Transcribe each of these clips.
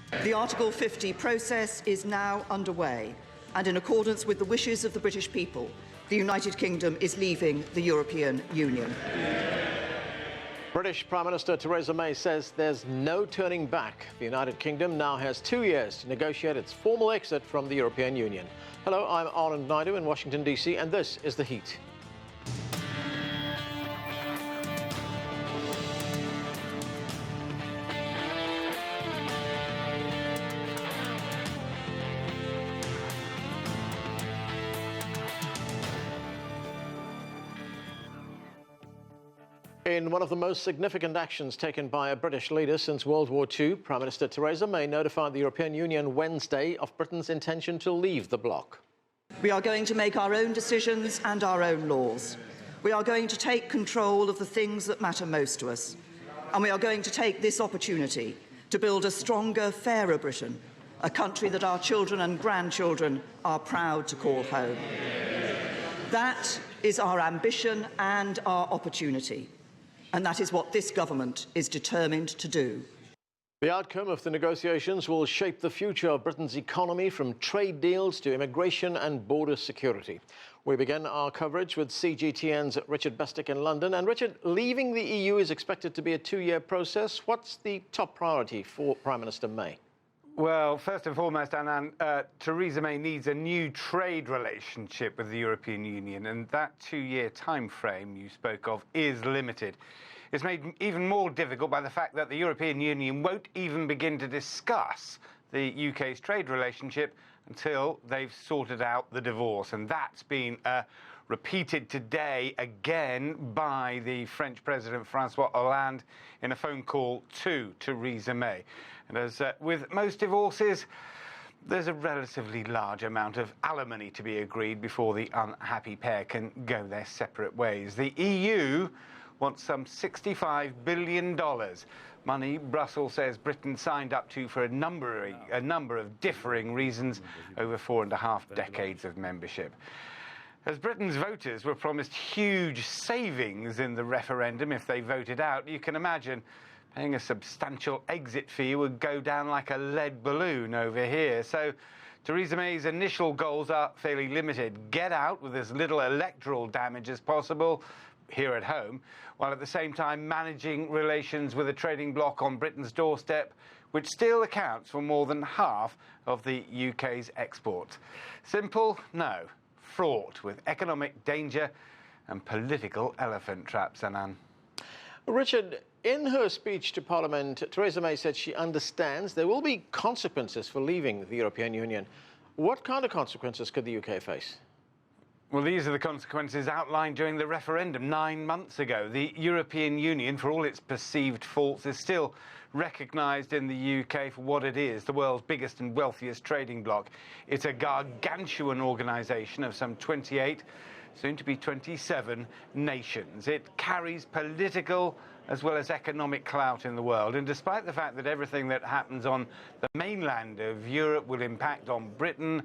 The Article 50 process is now underway, and in accordance with the wishes of the British people, the United Kingdom is leaving the European Union. British Prime Minister Theresa May says there's no turning back. The United Kingdom now has 2 years to negotiate its formal exit from the European Union. Hello, I'm Anand Naidu in Washington, D.C., and this is The Heat. In one of the most significant actions taken by a British leader since World War II, Prime Minister Theresa May notified the European Union Wednesday of Britain's intention to leave the bloc. We are going to make our own decisions and our own laws. We are going to take control of the things that matter most to us. And we are going to take this opportunity to build a stronger, fairer Britain, a country that our children and grandchildren are proud to call home. That is our ambition and our opportunity. And that is what this government is determined to do. The outcome of the negotiations will shape the future of Britain's economy, from trade deals to immigration and border security. We begin our coverage with CGTN's Richard Bestic in London. And Richard, leaving the EU is expected to be a 2-year process. What's the top priority for Prime Minister May? Well, first and foremost, Anand, Theresa May needs a new trade relationship with the European Union, and that 2-year time frame you spoke of is limited. It's made even more difficult by the fact that the European Union won't even begin to discuss the UK's trade relationship until they've sorted out the divorce, and that's been repeated today again by the French President François Hollande in a phone call to Theresa May. And as with most divorces, there's a relatively large amount of alimony to be agreed before the unhappy pair can go their separate ways. The EU wants some $65 billion, money Brussels says Britain signed up to for a number of differing reasons over 4.5 decades of membership. As Britain's voters were promised huge savings in the referendum if they voted out, you can imagine paying a substantial exit fee would go down like a lead balloon over here. So Theresa May's initial goals are fairly limited. Get out with as little electoral damage as possible here at home, while at the same time managing relations with a trading bloc on Britain's doorstep, which still accounts for more than half of the UK's exports. Simple? No. Fraught with economic danger and political elephant traps, Anand. Richard, in her speech to Parliament, Theresa May said she understands there will be consequences for leaving the European Union. What kind of consequences could the UK face? Well, these are the consequences outlined during the referendum 9 months ago. The European Union, for all its perceived faults, is still recognised in the UK for what it is, the world's biggest and wealthiest trading bloc. It's a gargantuan organisation of some 28, soon to be 27 nations. It carries political as well as economic clout in the world. And despite the fact that everything that happens on the mainland of Europe will impact on Britain,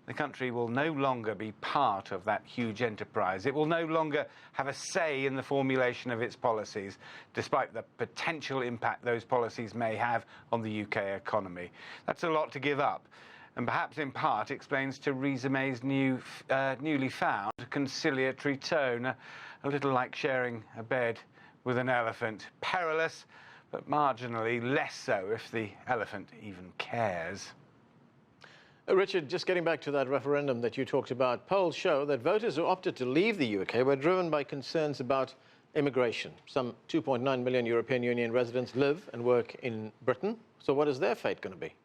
the country will no longer be part of that huge enterprise. It will no longer have a say in the formulation of its policies, despite the potential impact those policies may have on the UK economy. That's a lot to give up, and perhaps in part explains Theresa May's newly found conciliatory tone, a little like sharing a bed with an elephant. Perilous, but marginally less so if the elephant even cares. Richard, just getting back to that referendum that you talked about, polls show that voters who opted to leave the UK were driven by concerns about immigration. Some 2.9 million European Union residents live and work in Britain. So what is their fate going to be?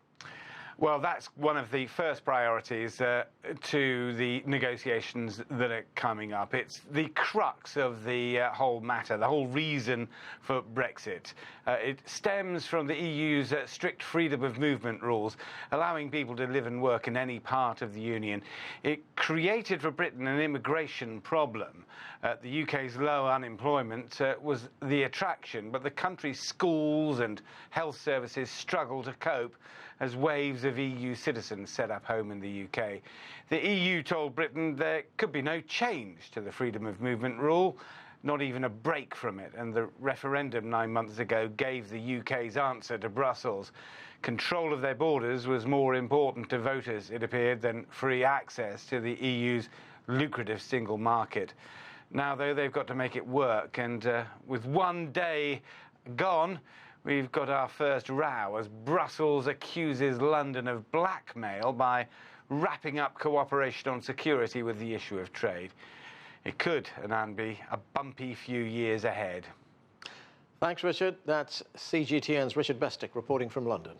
Well, that's one of the first priorities to the negotiations that are coming up. It's the crux of the whole matter, the whole reason for Brexit. It stems from the EU's strict freedom of movement rules, allowing people to live and work in any part of the Union. It created for Britain an immigration problem. The UK's low unemployment was the attraction, but the country's schools and health services struggle to cope as waves of EU citizens set up home in the UK. The EU told Britain there could be no change to the freedom of movement rule, not even a break from it, and the referendum 9 months ago gave the UK's answer to Brussels. Control of their borders was more important to voters, it appeared, than free access to the EU's lucrative single market. Now, though, they've got to make it work, and with one day gone, we've got our first row as Brussels accuses London of blackmail by wrapping up cooperation on security with the issue of trade. It could, Anand, be a bumpy few years ahead. Thanks, Richard. That's CGTN's Richard Bestic reporting from London.